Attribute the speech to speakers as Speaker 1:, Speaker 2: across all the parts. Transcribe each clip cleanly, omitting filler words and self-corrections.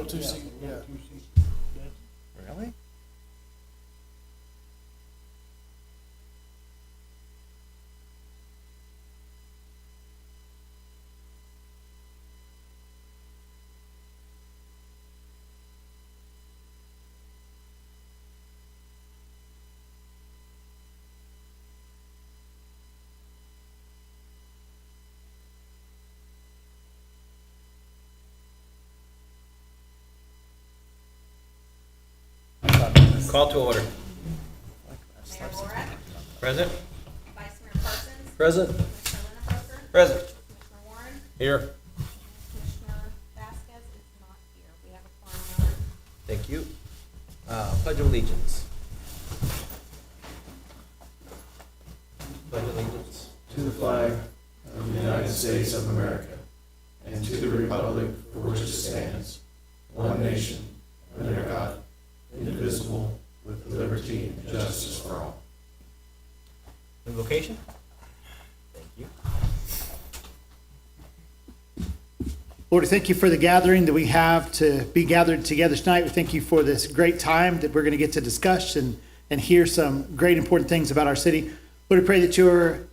Speaker 1: little two-seat, yeah.
Speaker 2: Really?
Speaker 3: Call to order.
Speaker 4: Mayor Borak,
Speaker 3: Present?
Speaker 4: Vice Mayor Parsons,
Speaker 1: Present.
Speaker 4: Commissioner Linenhofer,
Speaker 3: Present.
Speaker 4: Commissioner Warren,
Speaker 3: Here.
Speaker 4: Commissioner Vasquez is not here. We have a quorum, Your Honor.
Speaker 3: Thank you. Pledge of allegiance. Pledge of allegiance.
Speaker 1: To the flag of the United States of America and to the republic for which it stands, one nation, under God, indivisible, with liberty and justice for all.
Speaker 3: Invocation? Thank you.
Speaker 5: Lord, we thank you for the gathering that we have to be gathered together tonight. We thank you for this great time that we're going to get to discuss and hear some great important things about our city. Lord, we pray that your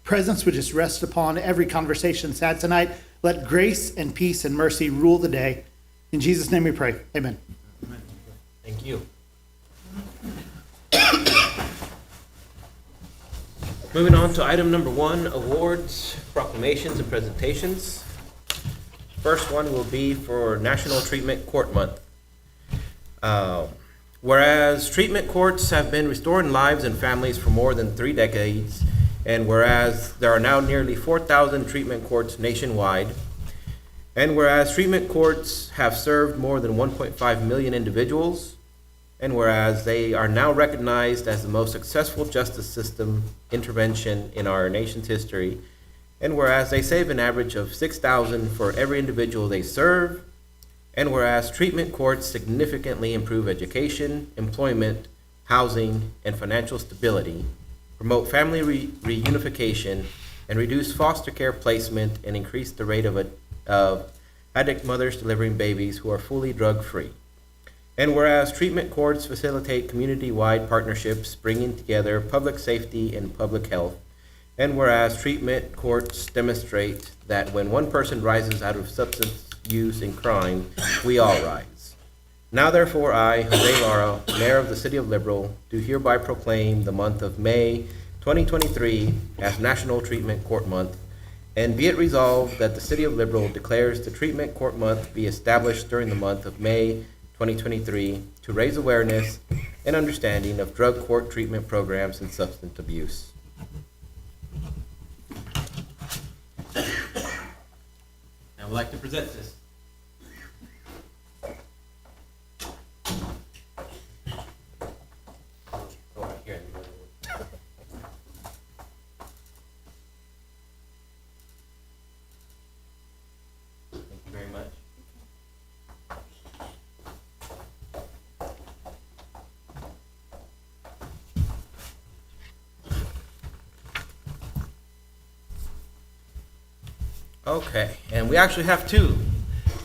Speaker 5: presence would just rest upon every conversation that's had tonight. Let grace and peace and mercy rule the day. In Jesus' name we pray. Amen.
Speaker 3: Thank you. Moving on to item number 1, awards, proclamations, and presentations. First one will be for National Treatment Court Month. Whereas treatment courts have been restoring lives and families for more than 3 decades, and whereas there are now nearly 4,000 treatment courts nationwide, and whereas treatment courts have served more than 1.5 million individuals, and whereas they are now recognized as the most successful justice system intervention in our nation's history, and whereas they save an average of $6,000 for every individual they serve, and whereas treatment courts significantly improve education, employment, housing, and financial stability, promote family reunification, and reduce foster care placement, and increase the rate of addict mothers delivering babies who are fully drug-free. And whereas treatment courts facilitate community-wide partnerships bringing together public safety and public health, and whereas treatment courts demonstrate that when one person rises out of substance use and crime, we all rise. Now therefore I, Jose Lara, Mayor of the City of Liberal, do hereby proclaim the month of May 2023 as National Treatment Court Month, and be it resolved that the City of Liberal declares the Treatment Court Month be established during the month of May 2023 to raise awareness and understanding of drug court treatment programs and substance abuse. I would like to present this. Go right here. Thank you very much. Okay, and we actually have 2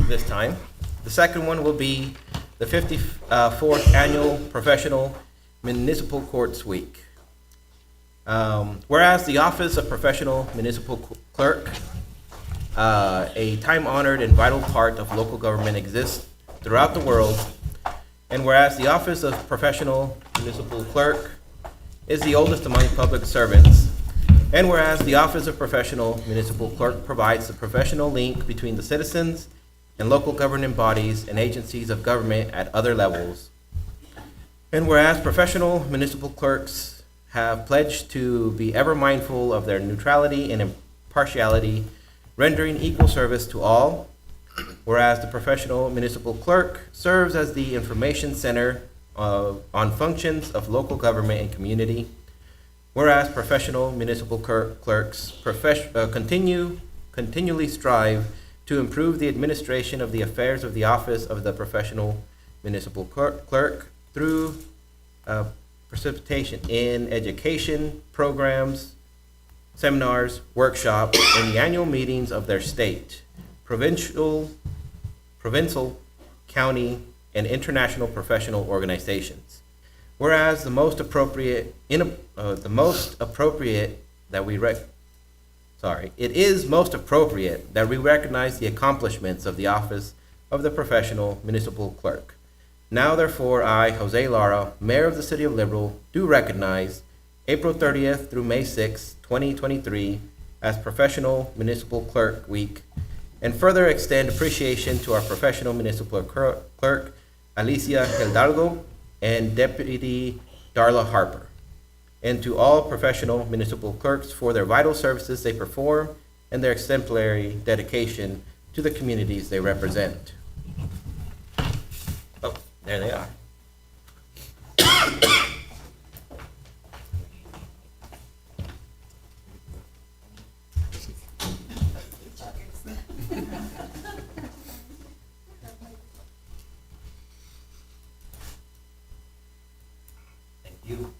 Speaker 3: this time. The second one will be the 54th Annual Professional Municipal Courts Week. Whereas the Office of Professional Municipal Clerk, a time-honored and vital part of local government, exists throughout the world, and whereas the Office of Professional Municipal Clerk is the oldest among public servants, and whereas the Office of Professional Municipal Clerk provides the professional link between the citizens and local governing bodies and agencies of government at other levels. And whereas professional municipal clerks have pledged to be ever mindful of their neutrality and impartiality, rendering equal service to all. Whereas the professional municipal clerk serves as the information center on functions of local government and community. Whereas professional municipal clerks continually strive to improve the administration of the affairs of the office of the professional municipal clerk through participation in education programs, seminars, workshops, and the annual meetings of their state, provincial, county, and international professional organizations. Whereas it is most appropriate that we recognize the accomplishments of the office of the professional municipal clerk. Now therefore, I, Jose Lara, Mayor of the City of Liberal, do recognize April 30th through May 6th, 2023 as Professional Municipal Clerk Week, and further extend appreciation to our professional municipal clerk, Alicia Hidalgo, and Deputy Darla Harper, and to all professional municipal clerks for their vital services they perform and their exemplary dedication to the communities they represent. Oh, there they are. Thank you.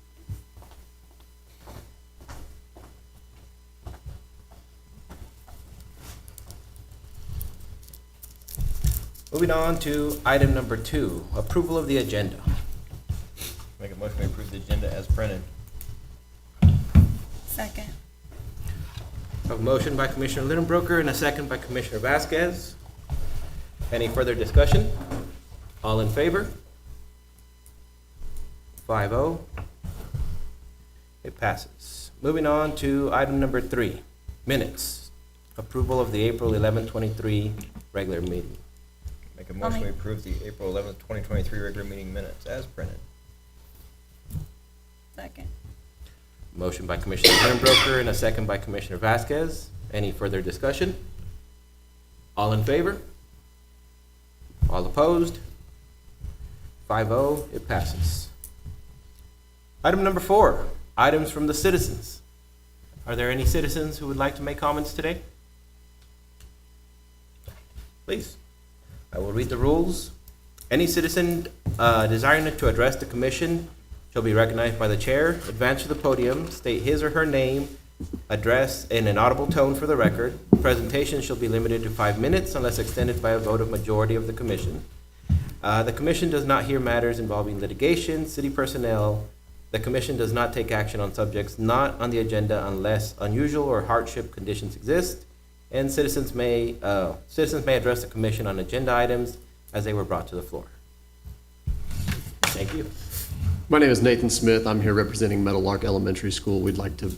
Speaker 3: Moving on to item number 2, approval of the agenda.
Speaker 2: Make a motion to approve the agenda as printed.
Speaker 6: Second.
Speaker 3: A motion by Commissioner Lidenbroker and a second by Commissioner Vasquez. Any further discussion? All in favor? 5-0. It passes. Moving on to item number 3, minutes. Approval of the April 11, 23 regular meeting.
Speaker 2: Make a motion to approve the April 11th, 2023 regular meeting minutes as printed.
Speaker 6: Second.
Speaker 3: Motion by Commissioner Lidenbroker and a second by Commissioner Vasquez. Any further discussion? All in favor? All opposed? 5-0, it passes. Item number 4, items from the citizens. Are there any citizens who would like to make comments today? Please. I will read the rules. Any citizen desiring to address the commission shall be recognized by the chair, advance to the podium, state his or her name, address in an audible tone for the record. Presentation shall be limited to 5 minutes unless extended by a vote of majority of the commission. The commission does not hear matters involving litigation, city personnel. The commission does not take action on subjects not on the agenda unless unusual or hardship conditions exist. And citizens may address the commission on agenda items as they were brought to the floor. Thank you.
Speaker 7: My name is Nathan Smith. I'm here representing Meadowlark Elementary School. We'd like to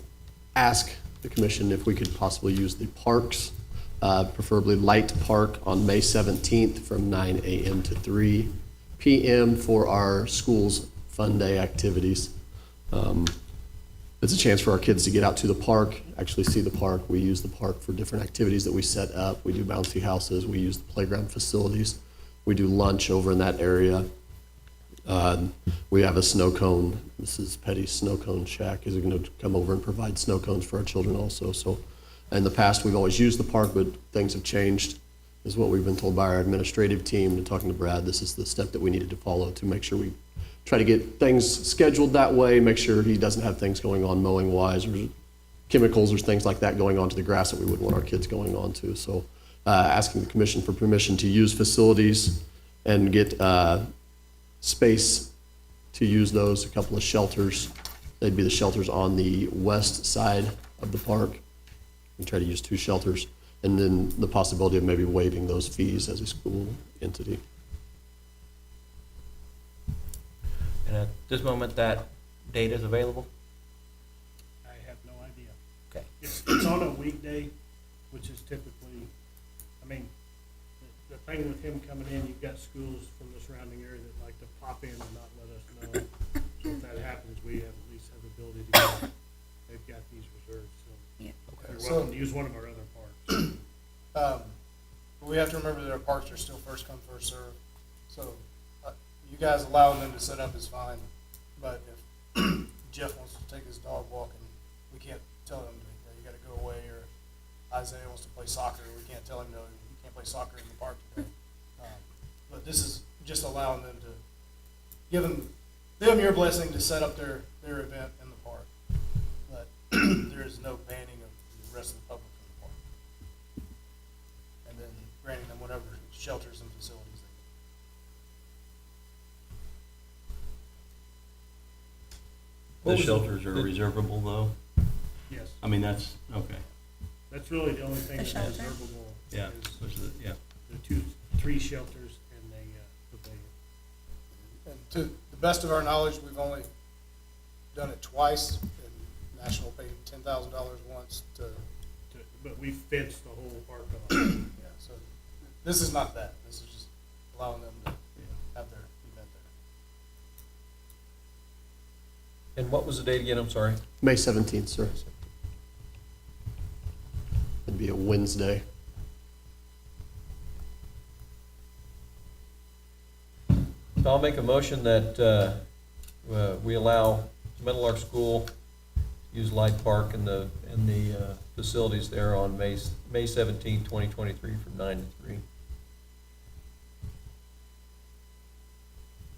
Speaker 7: ask the commission if we could possibly use the parks, preferably Light Park, on May 17th from 9 a.m. to 3 p.m. for our school's fun day activities. It's a chance for our kids to get out to the park, actually see the park. We use the park for different activities that we set up. We do bouncy houses. We use the playground facilities. We do lunch over in that area. We have a snow cone. Mrs. Petty's snow cone shack is going to come over and provide snow cones for our children also. So in the past, we've always used the park, but things have changed, is what we've been told by our administrative team. And talking to Brad, this is the step that we needed to follow to make sure we try to get things scheduled that way, make sure he doesn't have things going on mowing wise or chemicals or things like that going onto the grass that we wouldn't want our kids going on to. So asking the commission for permission to use facilities and get space to use those, a couple of shelters. They'd be the shelters on the west side of the park. We try to use 2 shelters, and then the possibility of maybe waiving those fees as a school entity.
Speaker 3: And at this moment, that date is available?
Speaker 8: I have no idea.
Speaker 3: Okay.
Speaker 8: It's on a weekday, which is typically, I mean, the thing with him coming in, you've got schools from the surrounding area that like to pop in and not let us know. So if that happens, we at least have the ability to go. They've got these reserved, so
Speaker 6: Yeah.
Speaker 8: you're welcome to use one of our other parks.
Speaker 9: But we have to remember that our parks are still first come, first serve. So you guys allowing them to set up is fine, but if Jeff wants to take his dog walking, we can't tell him, you gotta go away, or Isaiah wants to play soccer, we can't tell him, no, you can't play soccer in the park today. But this is just allowing them to give them your blessing to set up their event in the park. But there is no banning of the rest of the public from the park. And then granting them whatever shelters and facilities they
Speaker 6: The shelters are reservable though?
Speaker 8: Yes,
Speaker 6: I mean, that's, okay,
Speaker 8: that's really the only thing
Speaker 4: The
Speaker 8: that's
Speaker 4: shelter?
Speaker 6: yeah,
Speaker 8: reservable is
Speaker 6: which is, yeah.
Speaker 8: the three shelters and the pavilion.
Speaker 9: And to the best of our knowledge, we've only done it twice, and National paid $10,000 once to,
Speaker 8: But we fenced the whole park off.
Speaker 9: yeah, so this is not that. This is just allowing them to have their event there.
Speaker 10: And what was the date again? I'm sorry.
Speaker 7: May 17th, sir. It'd be a Wednesday.
Speaker 10: So I'll make a motion that we allow Meadowlark School to use Light Park and the facilities there on May 17, 2023 from 9 to 3.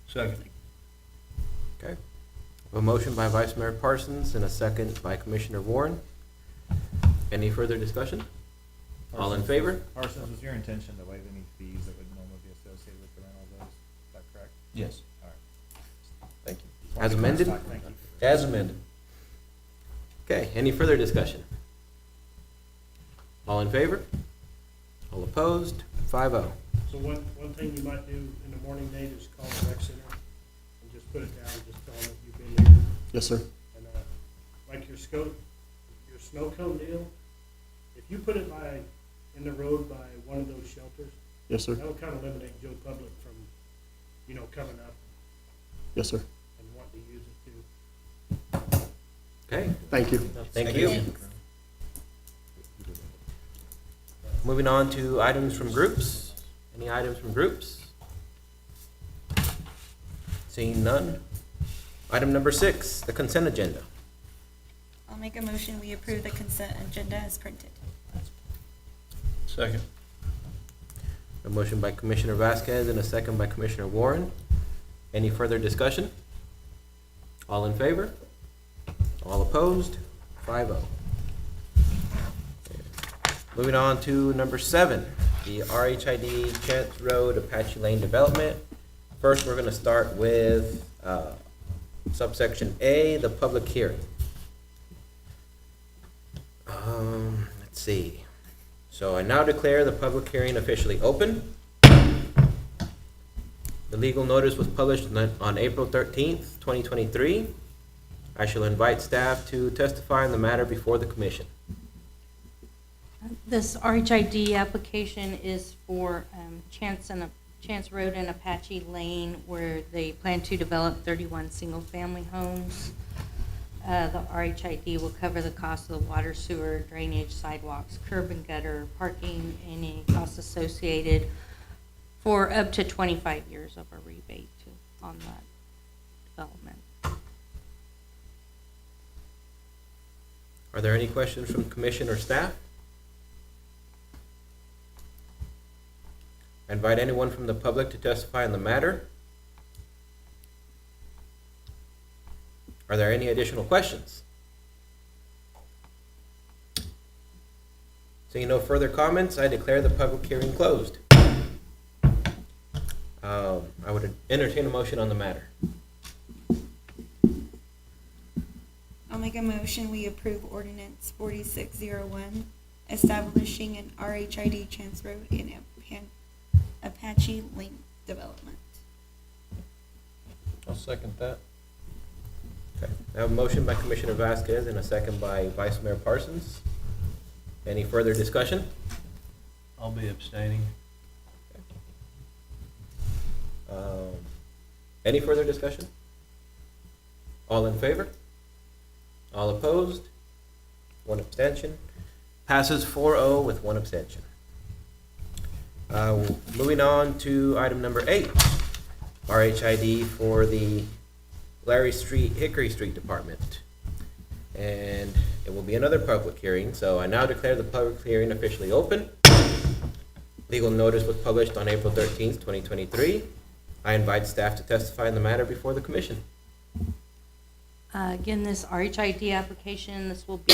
Speaker 6: Second.
Speaker 3: Okay. A motion by Vice Mayor Parsons and a second by Commissioner Warren. Any further discussion? All in favor?
Speaker 11: Parsons, was your intention to waive any fees that would normally be associated with the rental of those? Is that correct?
Speaker 10: Yes.
Speaker 11: All right.
Speaker 10: Thank you.
Speaker 3: As amended?
Speaker 11: Thank you.
Speaker 10: As amended.
Speaker 3: Okay, any further discussion? All in favor? All opposed? 5-0.
Speaker 8: So one thing you might do in the morning, Nate, is call the rec center and just put it down, just tell them that you've been there.
Speaker 7: Yes, sir.
Speaker 8: And, like your snow cone deal, if you put it in the road by one of those shelters,
Speaker 7: Yes, sir.
Speaker 8: that'll kind of eliminate Joe Public from, coming up
Speaker 7: Yes, sir.
Speaker 8: and wanting to use it too.
Speaker 3: Okay,
Speaker 7: Thank you.
Speaker 3: thank you. Moving on to items from groups. Any items from groups? Seeing none. Item number 6, the consent agenda.
Speaker 4: I'll make a motion, we approve the consent agenda as printed.
Speaker 6: Second.
Speaker 3: A motion by Commissioner Vasquez and a second by Commissioner Warren. Any further discussion? All in favor? All opposed? 5-0. Moving on to number 7, the RHID Chance Road Apache Lane Development. First, we're going to start with subsection A, the public hearing. Let's see. So I now declare the public hearing officially open. The legal notice was published on April 13th, 2023. I shall invite staff to testify on the matter before the commission.
Speaker 12: This RHID application is for Chance Road and Apache Lane, where they plan to develop 31 single-family homes. The RHID will cover the cost of the water, sewer, drainage, sidewalks, curb and gutter, parking, and any costs associated for up to 25 years of a rebate on that development.
Speaker 3: Are there any questions from commission or staff? I invite anyone from the public to testify on the matter. Are there any additional questions? Seeing no further comments, I declare the public hearing closed. I would entertain a motion on the matter.
Speaker 4: I'll make a motion, we approve ordinance 4601, establishing an RHID Chance Road in Apache Lane development.
Speaker 10: I'll second that.
Speaker 3: Okay. I have a motion by Commissioner Vasquez and a second by Vice Mayor Parsons. Any further discussion?
Speaker 6: I'll be abstaining.
Speaker 3: Any further discussion? All in favor? All opposed? 1 abstention. Passes 4-0 with 1 abstention. Moving on to item number 8, RHID for the Hickory Street Department. And it will be another public hearing, so I now declare the public hearing officially open. Legal notice was published on April 13th, 2023. I invite staff to testify in the matter before the commission.
Speaker 12: Again, this RHID application, this will be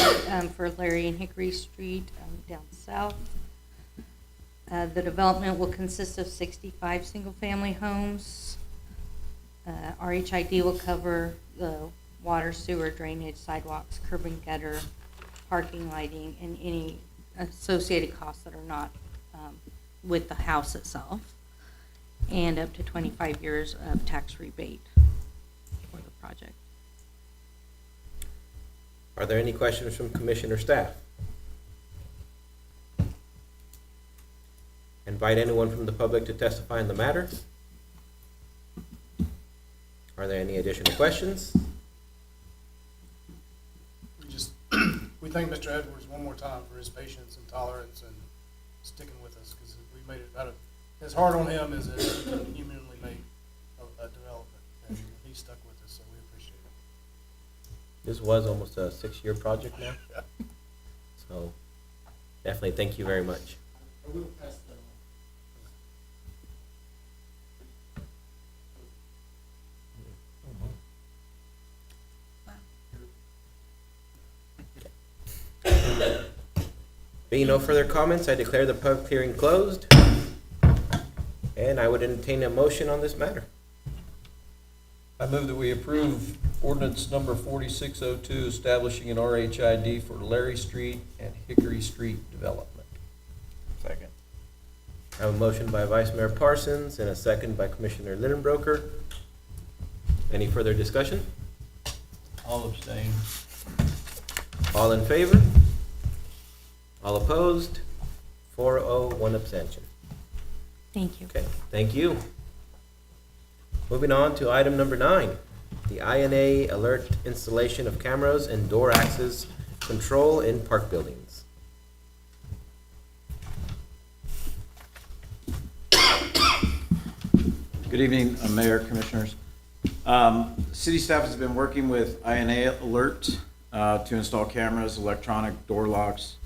Speaker 12: for Larry and Hickory Street down south. The development will consist of 65 single-family homes. RHID will cover the water, sewer, drainage, sidewalks, curb and gutter, parking, lighting, and any associated costs that are not with the house itself, and up to 25 years of tax rebate for the project.
Speaker 3: Are there any questions from commission or staff? Invite anyone from the public to testify in the matter. Are there any additional questions?
Speaker 9: We thank Mr. Edwards one more time for his patience and tolerance and sticking with us, because we made it out of, as hard on him as it can humanly make a development, and he stuck with us, so we appreciate it.
Speaker 3: This was almost a 6-year project now, so definitely thank you very much.
Speaker 1: I will pass that on.
Speaker 3: Being no further comments, I declare the public hearing closed, and I would entertain a motion on this matter.
Speaker 10: I move that we approve ordinance number 4602, establishing an RHID for Larry Street and Hickory Street development.
Speaker 2: Second.
Speaker 3: I have a motion by Vice Mayor Parsons and a second by Commissioner Lidenbroker. Any further discussion?
Speaker 6: I'll abstain.
Speaker 3: All in favor? All opposed? 4-0, 1 abstention.
Speaker 12: Thank you.
Speaker 3: Okay, thank you. Moving on to item number 9, the INA alert installation of cameras and door access control in park buildings.
Speaker 11: Good evening, Mayor, Commissioners. City staff has been working with INA Alert to install cameras, electronic door locks,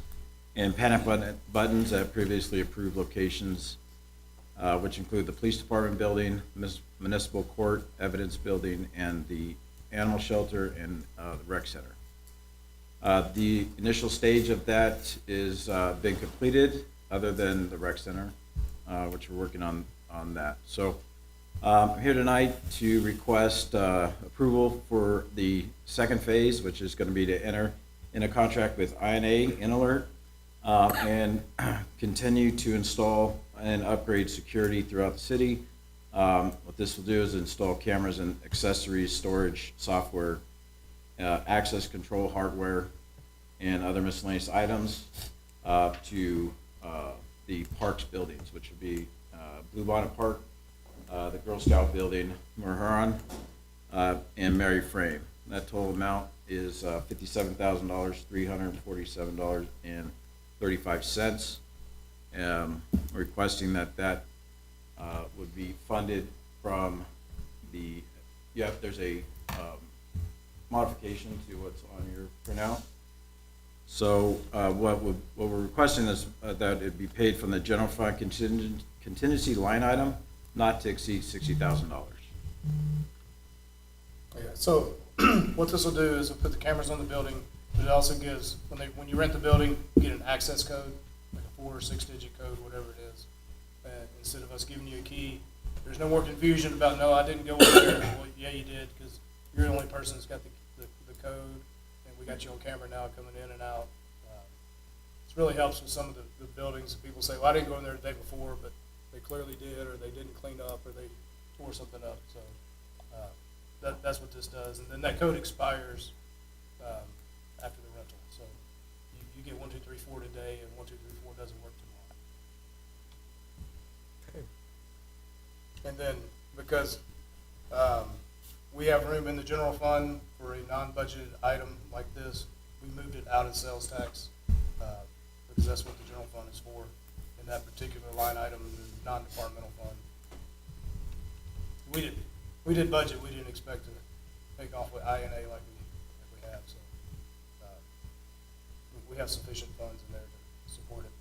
Speaker 11: and panic buttons at previously approved locations, which include the police department building, municipal court, evidence building, and the animal shelter and the rec center. The initial stage of that is been completed, other than the rec center, which we're working on that. So I'm here tonight to request approval for the second phase, which is going to be to enter in a contract with INA in Alert and continue to install and upgrade security throughout the city. What this will do is install cameras and accessories, storage, software, access control hardware, and other miscellaneous items to the parks buildings, which would be Bluebonnet Park, the Girl Scout building, Merhuron, and Mary Frame. That total amount is $57,000, $347.35. Requesting that would be funded from the, there's a modification to what's on your printout. So what we're requesting is that it be paid from the general fund contingency line item, not to exceed $60,000.
Speaker 9: Yeah, so what this will do is it'll put the cameras on the building, but it also gives, when you rent the building, you get an access code, like a 4 or 6 digit code, whatever it is. And instead of us giving you a key, there's no more confusion about, no, I didn't go in there. Well, yeah, you did, because you're the only person that's got the code, and we got you on camera now coming in and out. This really helps with some of the buildings. People say, well, I didn't go in there the day before, but they clearly did, or they didn't clean up, or they tore something up. So that's what this does. And then that code expires after the rental. So you get 1, 2, 3, 4 today, and 1, 2, 3, 4 doesn't work tomorrow.
Speaker 3: Okay.
Speaker 9: And then because we have room in the general fund for a non-budgeted item like this, we moved it out of sales tax because that's what the general fund is for. In that particular line item, the non-departmental fund. We did budget. We didn't expect to take off with INA like we have. So we have sufficient funds in there to support it.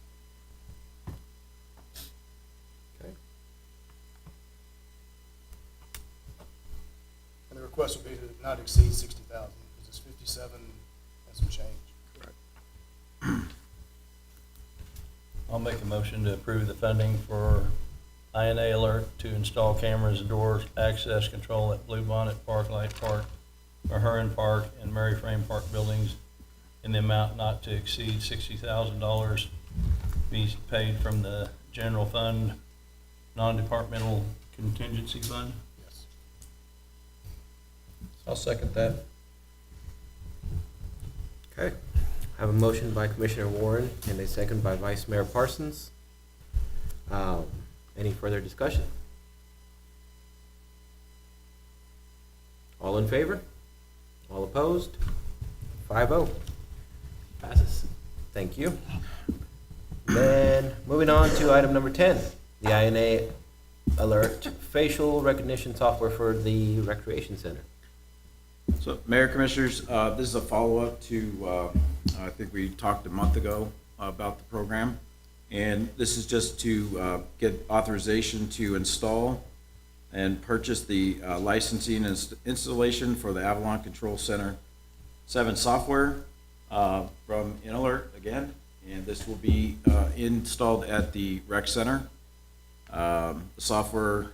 Speaker 3: Okay.
Speaker 9: And the request would be to not exceed 60,000 because it's 57 and some change.
Speaker 6: I'll make a motion to approve the funding for INA Alert to install cameras and doors, access control at Bluebonnet Park, Light Park, for Heron Park and Mary Frame Park buildings in the amount not to exceed $60,000 be paid from the general fund, non-departmental contingency fund.
Speaker 9: Yes.
Speaker 10: I'll second that.
Speaker 3: Okay. I have a motion by Commissioner Warren and a second by Vice Mayor Parsons. Any further discussion? All in favor? All opposed? 5-0. Passes. Thank you. Then, moving on to item number 10, the INA Alert facial recognition software for the Recreation Center.
Speaker 11: So, Mayor, Commissioners, this is a follow-up to, I think we talked a month ago about the program. And this is just to get authorization to install and purchase the licensing and installation for the Avalon Control Center 7 software from InAlert again. And this will be installed at the rec center. The software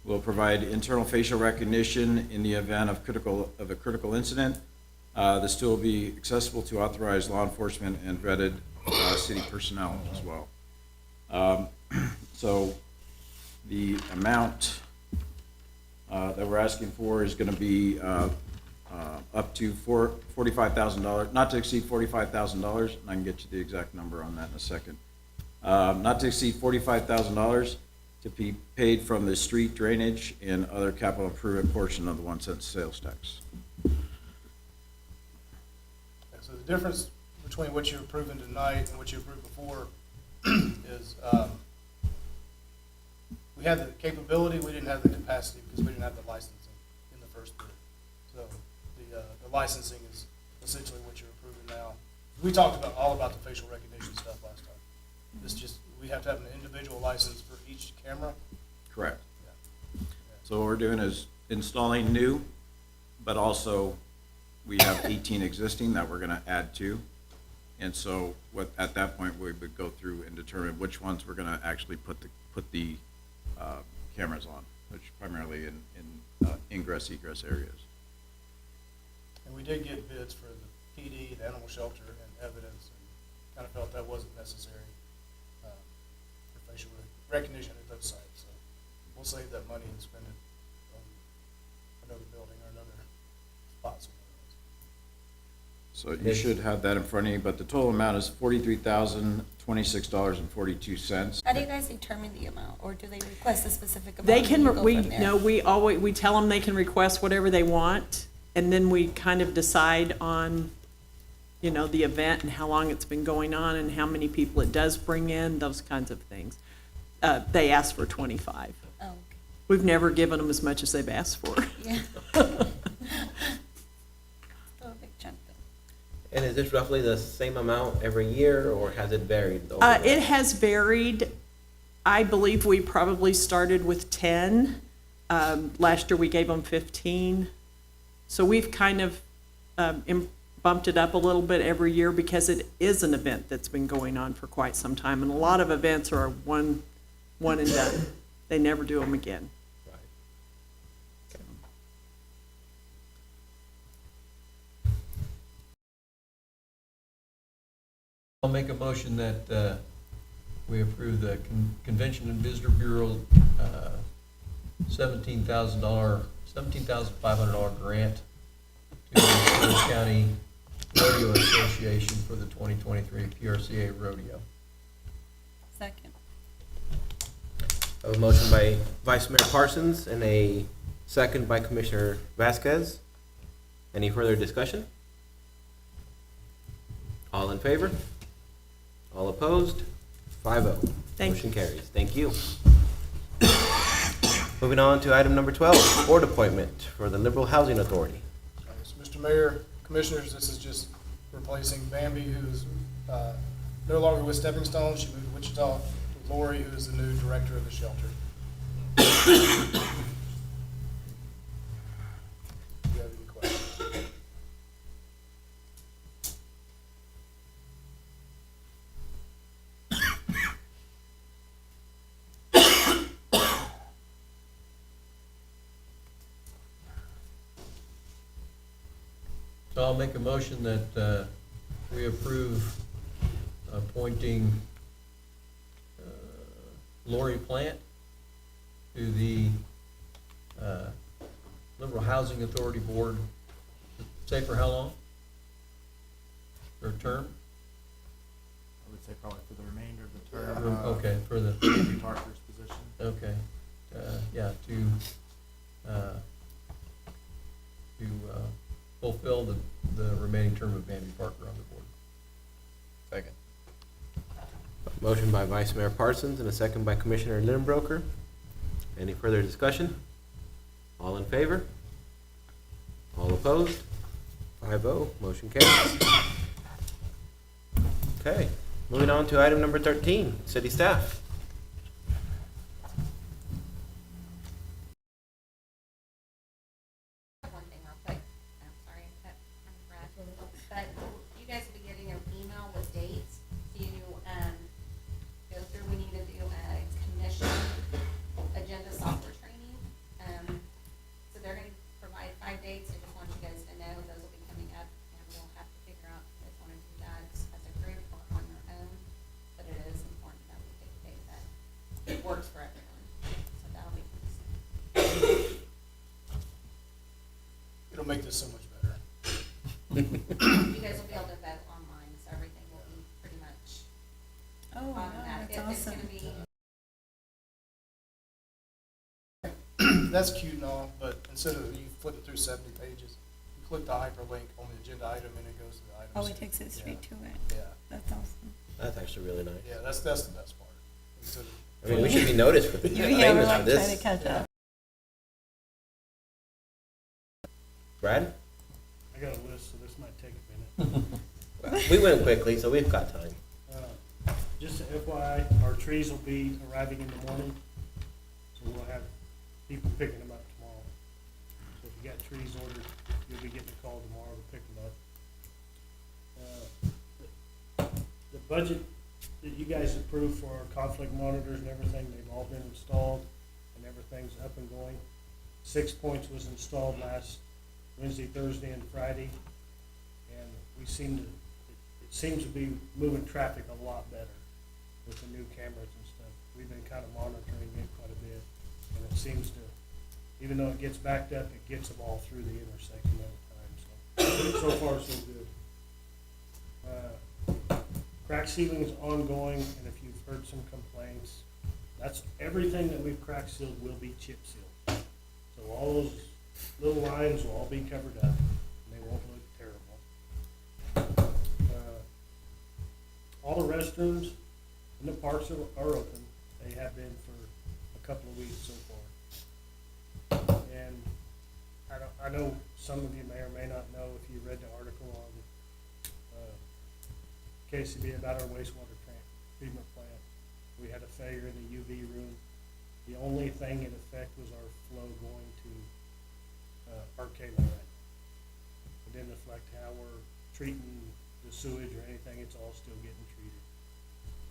Speaker 11: will provide internal facial recognition in the event of a critical incident. This tool will be accessible to authorized law enforcement and vetted city personnel as well. So the amount that we're asking for is going to be up to $45,000, not to exceed $45,000. And I can get you the exact number on that in a second. Not to exceed $45,000 to be paid from the street drainage and other capital improvement portion of the 1 cent sales tax.
Speaker 9: So the difference between what you're approving tonight and what you approved before is we had the capability, we didn't have the capacity because we didn't have the licensing in the first bid. So the licensing is essentially what you're approving now. We talked all about the facial recognition stuff last time. This just, we have to have an individual license for each camera.
Speaker 11: Correct.
Speaker 9: Yeah.
Speaker 11: So what we're doing is installing new, but also we have 18 existing that we're going to add to. And so at that point, we would go through and determine which ones we're going to actually put the cameras on, which primarily in ingress, egress areas.
Speaker 9: And we did get bids for the PD, the animal shelter, and evidence, and kind of felt that wasn't necessary for facial recognition at those sites. So we'll save that money and spend it on another building or another spot somewhere else.
Speaker 11: So you should have that in front of you, but the total amount is $43,026.42.
Speaker 4: How do you guys determine the amount, or do they request a specific amount?
Speaker 13: They
Speaker 4: and
Speaker 13: can,
Speaker 4: you go
Speaker 13: we,
Speaker 4: from there?
Speaker 13: no, we always, we tell them they can request whatever they want, and then we kind of decide on, you know, the event and how long it's been going on and how many people it does bring in, those kinds of things. They ask for 25.
Speaker 4: Oh, okay.
Speaker 13: We've never given them as much as they've asked for.
Speaker 4: Yeah. Still a big chunk though.
Speaker 3: And is this roughly the same amount every year, or has it varied? Over
Speaker 13: It has varied. I believe we probably started with 10. Last year we gave them 15. So we've kind of bumped it up a little bit every year because it is an event that's been going on for quite some time. And a lot of events are one and done. They never do them again.
Speaker 3: Right. Okay.
Speaker 10: I'll make a motion that we approve the Convention and Visitor Bureau $17,500 grant to the Hickory County Rodeo Association for the 2023 PRCA Rodeo.
Speaker 4: Second.
Speaker 3: I have a motion by Vice Mayor Parsons and a second by Commissioner Vasquez. Any further discussion? All in favor? All opposed? 5-0.
Speaker 13: Thank
Speaker 3: Motion carries. Thank you. Moving on to item number 12, board appointment for the Liberal Housing Authority.
Speaker 9: So, Mr. Mayor, Commissioners, this is just replacing Bambi, who's no longer with Stepping Stone. She moved to Wichita with Lori, who is the new director of the shelter. Do you have any questions?
Speaker 10: So I'll make a motion that we approve appointing Lori Plant to the Liberal Housing Authority Board. Say for how long? For a term?
Speaker 9: I would say probably for the remainder of the term.
Speaker 10: Okay, for the,
Speaker 9: Andy Parker's position.
Speaker 10: okay, yeah, to fulfill the remaining term of Bambi Parker on the board.
Speaker 2: Second.
Speaker 3: Motion by Vice Mayor Parsons and a second by Commissioner Lidenbroker. Any further discussion? All in favor? All opposed? 5-0, motion carries. Okay, moving on to item number 13, city staff.
Speaker 14: One thing real quick, I'm sorry, that I'm Brad, but you guys will be getting an email with dates to, go through. We need to do a commission agenda software training. So they're gonna provide 5 dates. I just want you guys to know those will be coming up, and we'll have to figure out if you guys wanna do that as a group or on your own. But it is important that we pick a date that works for everyone, so that'll be soon.
Speaker 9: It'll make this so much better.
Speaker 14: You guys will be able to vote online, so everything will be pretty much
Speaker 4: Oh, wow,
Speaker 14: automatic.
Speaker 4: that's
Speaker 14: It's
Speaker 4: awesome.
Speaker 14: gonna be,
Speaker 9: That's cute and all, but instead of you flipping through 70 pages, you click the hyperlink on the agenda item and it goes to the item.
Speaker 4: Oh, it takes it straight to it.
Speaker 9: Yeah,
Speaker 4: That's awesome.
Speaker 3: That's actually really nice.
Speaker 9: yeah, that's the best part. Instead of-
Speaker 3: I mean, we should be noticed for
Speaker 4: Yeah, we're
Speaker 3: famous for
Speaker 4: like trying to
Speaker 3: this.
Speaker 4: catch up.
Speaker 3: Brad?
Speaker 8: I got a list, so this might take a minute.
Speaker 3: We went quickly, so we've got time.
Speaker 8: Just FYI, our trees will be arriving in the morning, so we'll have people picking them up tomorrow. So if you got trees ordered, you'll be getting a call tomorrow to pick them up. The budget that you guys approved for our conflict monitors and everything, they've all been installed, and everything's up and going. 6 points was installed last Wednesday, Thursday, and Friday, and it seems to be moving traffic a lot better with the new cameras and stuff. We've been kind of monitoring it quite a bit, and it seems to, even though it gets backed up, it gets them all through the intersection at a time, so far so good. Crack sealing is ongoing, and if you've heard some complaints, that's, everything that we've crack sealed will be chip sealed. So all those little lines will all be covered up, and they won't look terrible. All the restrooms in the parks are open. They have been for a couple of weeks so far. And I know some of you may or may not know, if you read the article on KCB about our wastewater treatment plant. We had a failure in the UV room. The only thing in effect was our flow going to RHID right now. It didn't affect how we're treating the sewage or anything. It's all still getting treated.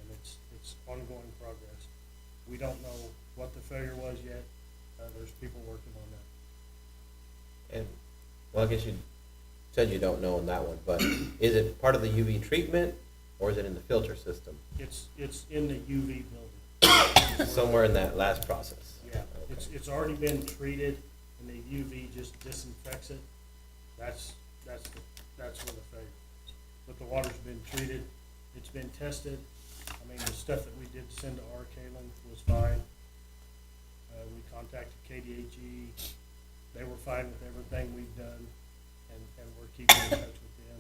Speaker 8: And it's ongoing progress. We don't know what the failure was yet. There's people working on that.
Speaker 3: And, well, I guess you said you don't know on that one, but is it part of the UV treatment, or is it in the filter system?
Speaker 8: It's in the UV building.
Speaker 3: Somewhere in that last process?
Speaker 8: Yeah,
Speaker 3: Okay.
Speaker 8: it's already been treated, and the UV just disinfects it. That's where the failure is. But the water's been treated, it's been tested. I mean, the stuff that we did send to Kaylin was fine. We contacted KDHE, they were fine with everything we've done, and we're keeping in touch with them.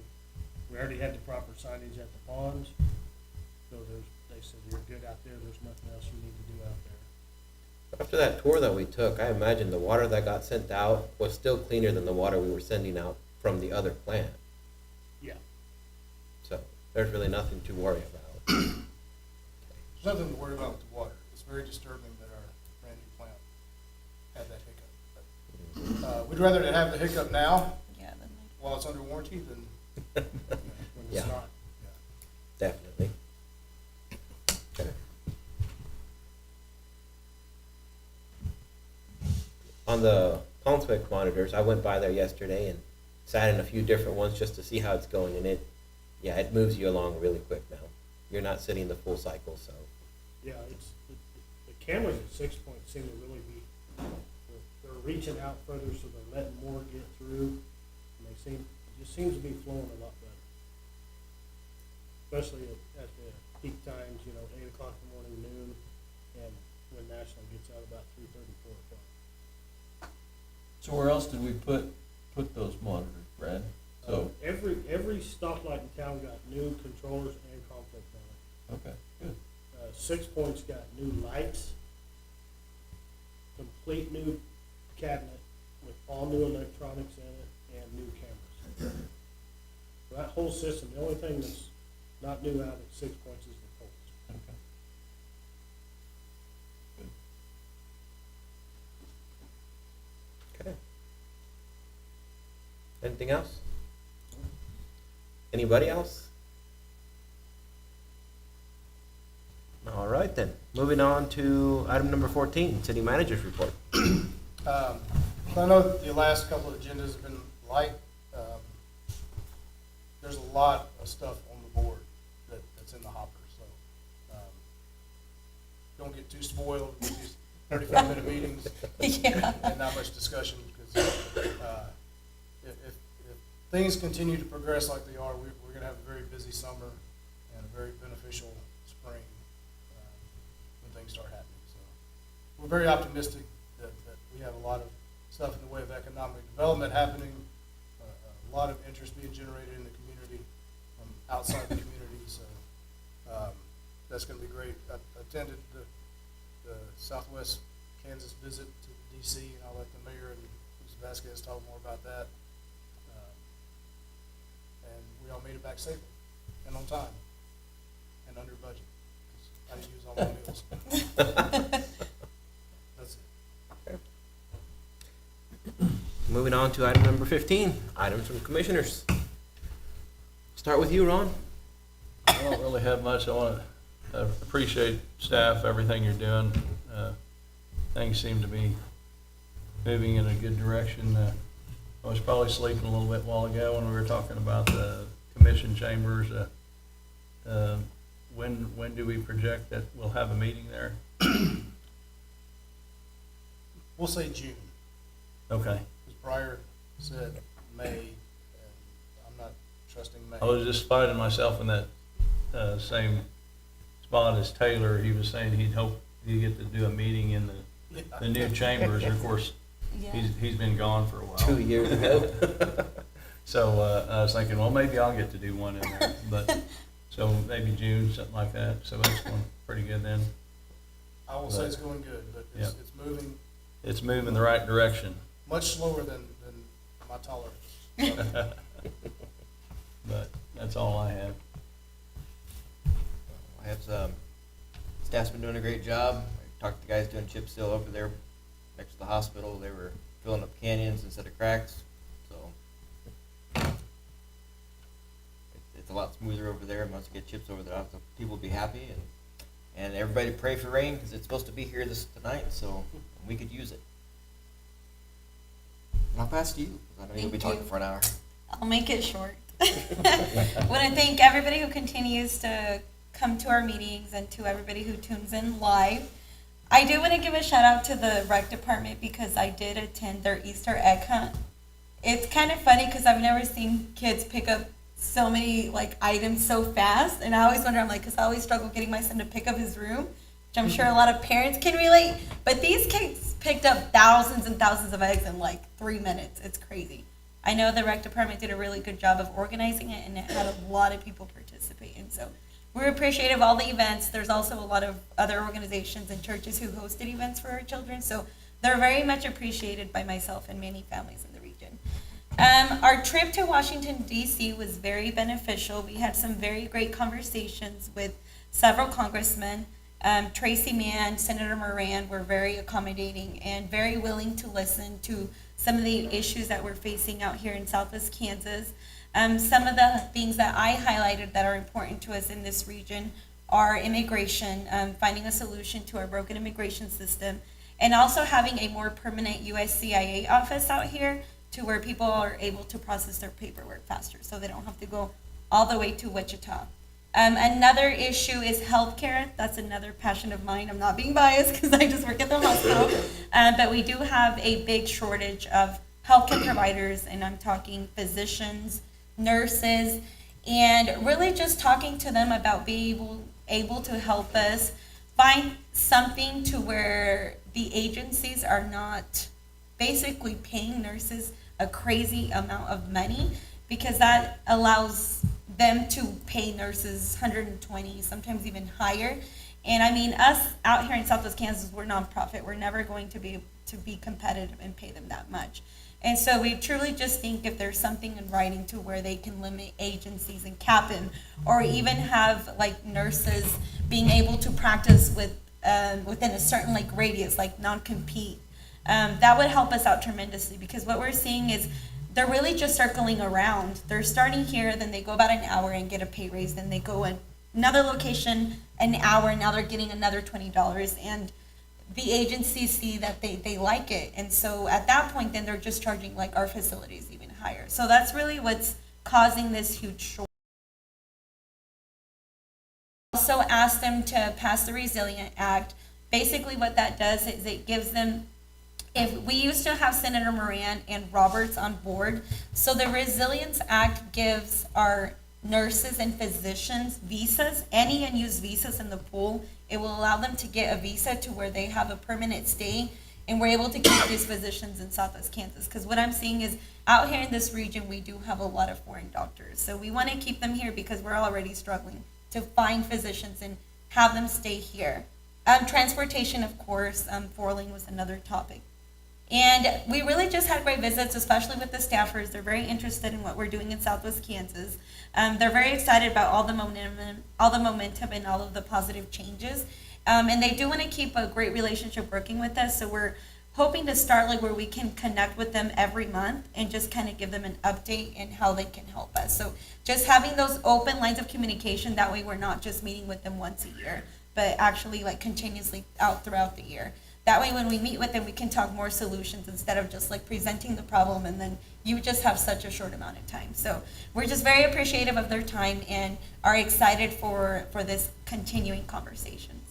Speaker 8: We already had the proper signage at the ponds, so they said, you're good out there, there's nothing else you need to do out there.
Speaker 3: After that tour that we took, I imagine the water that got sent out was still cleaner than the water we were sending out from the other plant.
Speaker 8: Yeah.
Speaker 3: So there's really nothing to worry about.
Speaker 9: There's nothing to worry about with the water. It's very disturbing that our brand new plant had that hiccup. But, we'd rather have the hiccup now,
Speaker 4: Yeah, then
Speaker 9: while it's under warranty, than when
Speaker 3: Yeah.
Speaker 9: it's not.
Speaker 3: Definitely. Okay. On the conflict monitors, I went by there yesterday, and sat in a few different ones just to see how it's going, and it moves you along really quick now. You're not sitting the full cycle, so.
Speaker 8: Yeah, the cameras at 6 Point seem to really be, they're reaching out further, so they're letting more get through. And it just seems to be flowing a lot better. Especially at the peak times, 8 o'clock in the morning, noon, and when National gets out about 3:30, 4 o'clock.
Speaker 10: So where else did we put those monitors, Brad? So,
Speaker 8: Every stoplight in town got new controllers and conflict on
Speaker 10: okay, good.
Speaker 8: it. 6 Point's got new lights, complete new cabinet with all new electronics in it and new cameras. So that whole system, the only thing that's not new out at 6 Points is the poles.
Speaker 10: Okay. Good.
Speaker 3: Okay. Anything else? Anybody else? All right then, moving on to item number 14, city manager's report.
Speaker 9: So I know the last couple of agendas have been light. There's a lot of stuff on the board that's in the hopper, so don't get too spoiled with these 35-minute meetings and not much discussion, because if things continue to progress like they are, we're going to have a very busy summer and a very beneficial spring when things start happening. So we're very optimistic that we have a lot of stuff in the way of economic development happening, a lot of interest being generated in the community from outside the community. So that's going to be great. I attended the Southwest Kansas visit to DC, and I'll let the mayor and Mr. Vasquez talk more about that. And we all made it back safely and on time and under budget, because I didn't use all my meals. That's it.
Speaker 3: Moving on to item number 15, items from commissioners. Start with you, Ron.
Speaker 6: I don't really have much. I want to appreciate staff, everything you're doing. Things seem to be moving in a good direction. I was probably sleeping a little bit a while ago when we were talking about the commission chambers. When do we project that we'll have a meeting there?
Speaker 9: We'll say June.
Speaker 6: Okay.
Speaker 9: Because Breyer said May, and I'm not trusting May.
Speaker 6: I was just finding myself in that same spot as Taylor. He was saying he'd hope you get to do a meeting in the new chambers. Of course, he's been gone for a while.
Speaker 3: 2 years ago.
Speaker 6: So I was thinking, well, maybe I'll get to do one in there. But so maybe June, something like that. So that's going pretty good then.
Speaker 9: I will say it's going good, but it's moving.
Speaker 6: It's moving the right direction.
Speaker 9: Much slower than my tolerance.
Speaker 6: But that's all I have.
Speaker 3: I have staff's been doing a great job. I talked to the guys doing chip seal over there next to the hospital. They were filling up canyons instead of cracks, so it's a lot smoother over there. Once you get chips over there, people will be happy, and everybody pray for rain, because it's supposed to be here tonight, so we could use it. And I'll pass to you, because I know you'll be talking for an hour.
Speaker 4: I'll make it short. I want to thank everybody who continues to come to our meetings and to everybody who tunes in live. I do want to give a shout out to the rec department, because I did attend their Easter egg hunt. It's kind of funny because I've never seen kids pick up so many items so fast, and I always wonder, because I always struggle getting my son to pick up his room, which I'm sure a lot of parents can relate, but these kids picked up thousands and thousands of eggs in 3 minutes. It's crazy. I know the rec department did a really good job of organizing it, and it had a lot of people participate, and so we're appreciative of all the events. There's also a lot of other organizations and churches who hosted events for our children, so they're very much appreciated by myself and many families in the region. Our trip to Washington, D.C. was very beneficial. We had some very great conversations with several congressmen. Tracy Mann, Senator Moran were very accommodating and very willing to listen to some of the issues that we're facing out here in Southwest Kansas. Some of the things that I highlighted that are important to us in this region are immigration, finding a solution to our broken immigration system, and also having a more permanent USCIA office out here to where people are able to process their paperwork faster, so they don't have to go all the way to Wichita. Another issue is healthcare. That's another passion of mine. I'm not being biased because I just work at the hospital. But we do have a big shortage of healthcare providers, and I'm talking physicians, nurses, and really just talking to them about being able to help us find something to where the agencies are not basically paying nurses a crazy amount of money, because that allows them to pay nurses 120, sometimes even higher. And I mean, us out here in Southwest Kansas, we're nonprofit. We're never going to be competitive and pay them that much. And so we truly just think if there's something in writing to where they can limit agencies and cap them, or even have like nurses being able to practice with within a certain like radius, like non-compete, that would help us out tremendously, because what we're seeing is they're really just circling around. They're starting here, then they go about an hour and get a pay raise, then they go in another location an hour, and now they're getting another $20, and the agencies see that they like it, and so at that point then they're just charging like our facilities even higher. So that's really what's causing this huge shortage. Also asked them to pass the Resilient Act. Basically what that does is it gives them, if we used to have Senator Moran and Roberts on board, so the Resilience Act gives our nurses and physicians visas, any unused visas in the pool. It will allow them to get a visa to where they have a permanent stay, and we're able to keep these physicians in Southwest Kansas. Because what I'm seeing is out here in this region, we do have a lot of foreign doctors. So we want to keep them here because we're already struggling to find physicians and have them stay here. Transportation, of course, 4-lane was another topic. And we really just had great visits, especially with the staffers. They're very interested in what we're doing in Southwest Kansas. They're very excited about all the momentum and all of the positive changes. And they do want to keep a great relationship working with us. So we're hoping to start like where we can connect with them every month and just kind of give them an update and how they can help us. So just having those open lines of communication, that way we're not just meeting with them once a year, but actually like continuously out throughout the year. That way when we meet with them, we can talk more solutions instead of just like presenting the problem and then you just have such a short amount of time. So we're just very appreciative of their time and are excited for this continuing conversations.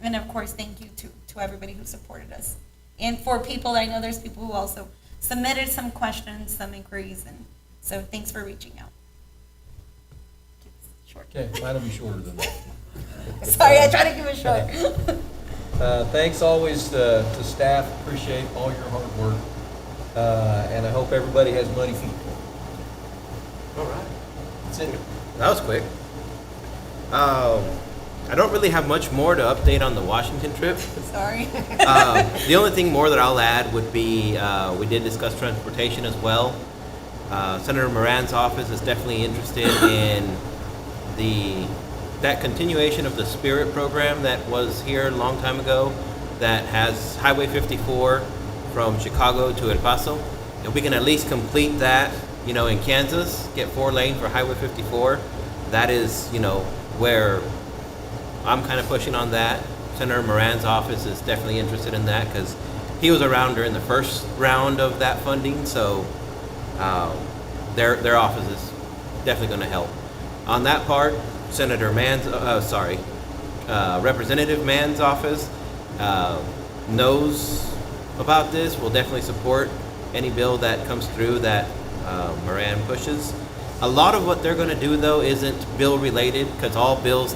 Speaker 4: And of course, thank you to everybody who supported us. And for people, I know there's people who also submitted some questions, some inquiries, and so thanks for reaching out. Short.
Speaker 10: Okay, mine will be shorter than that.
Speaker 4: Sorry, I try to keep it short.
Speaker 10: Thanks always to staff, appreciate all your hard work, and I hope everybody has muddy feet.
Speaker 3: All right.
Speaker 10: That's it.
Speaker 3: That was quick. I don't really have much more to update on the Washington trip.
Speaker 4: Sorry.
Speaker 3: The only thing more that I'll add would be we did discuss transportation as well. Senator Moran's office is definitely interested in that continuation of the Spirit program that was here a long time ago that has Highway 54 from Chicago to El Paso. If we can at least complete that, in Kansas, get 4-lane for Highway 54, that is, where I'm kind of pushing on that. Senator Moran's office is definitely interested in that because he was around during the first round of that funding, so their office is definitely going to help. On that part, Representative Mann's office knows about this, will definitely support any bill that comes through that Moran pushes. A lot of what they're going to do, though, isn't bill related because all bills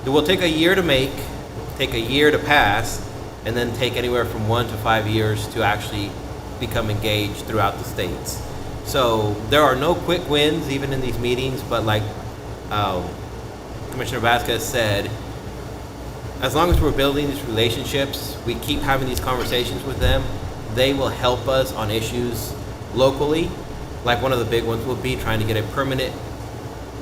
Speaker 3: will take a year to make, take a year to pass, and then take anywhere from 1 to 5 years to actually become engaged throughout the states. So there are no quick wins even in these meetings, but like Commissioner Vasquez said, as long as we're building these relationships, we keep having these conversations with them, they will help us on issues locally. Like one of the big ones will be trying to get a permanent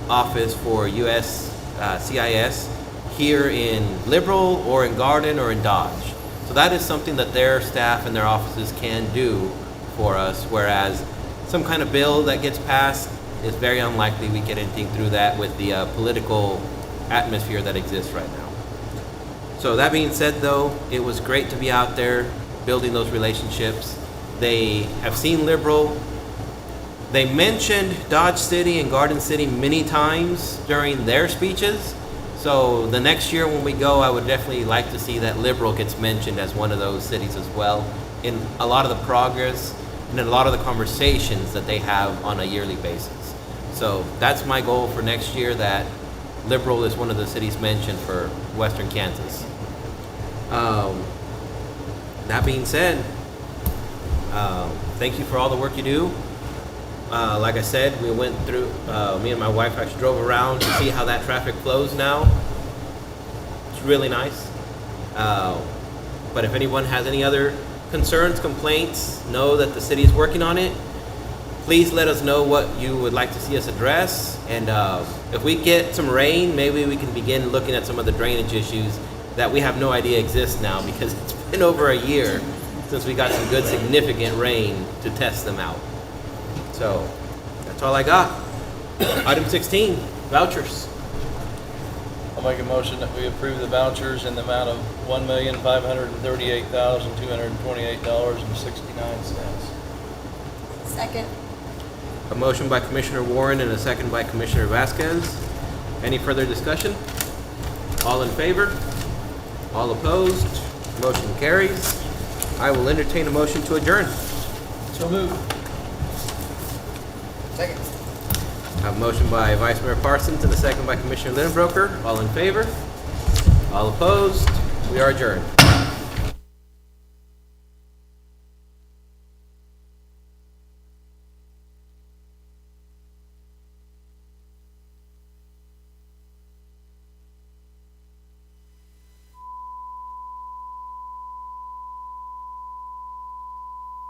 Speaker 3: office for US CIS here in Liberal or in Garden or in Dodge. So that is something that their staff and their offices can do for us, whereas some kind of bill that gets passed, it's very unlikely we get anything through that with the political atmosphere that exists right now. So that being said, though, it was great to be out there building those relationships, They have seen Liberal. They mentioned Dodge City and Garden City many times during their speeches. So the next year when we go, I would definitely like to see that Liberal gets mentioned as one of those cities as well in a lot of the progress and in a lot of the conversations that they have on a yearly basis. So that's my goal for next year, that Liberal is one of the cities mentioned for Western Kansas. That being said, thank you for all the work you do. Like I said, we went through, me and my wife actually drove around to see how that traffic flows now. It's really nice. But if anyone has any other concerns, complaints, know that the city is working on it. Please let us know what you would like to see us address. And if we get some rain, maybe we can begin looking at some of the drainage issues that we have no idea exist now, because it's been over a year since we got some good significant rain to test them out. So that's all I got. Item 16, vouchers.
Speaker 6: I'll make a motion that we approve the vouchers in the amount of $1,538,228.69.
Speaker 4: Second.
Speaker 3: A motion by Commissioner Warren and a second by Commissioner Vasquez. Any further discussion? All in favor? All opposed? Motion carries. I will entertain a motion to adjourn.
Speaker 6: So moved.
Speaker 2: Second.
Speaker 3: I have a motion by Vice Mayor Parsons and a second by Commissioner Lidenbroker. All in favor? All opposed? We are adjourned.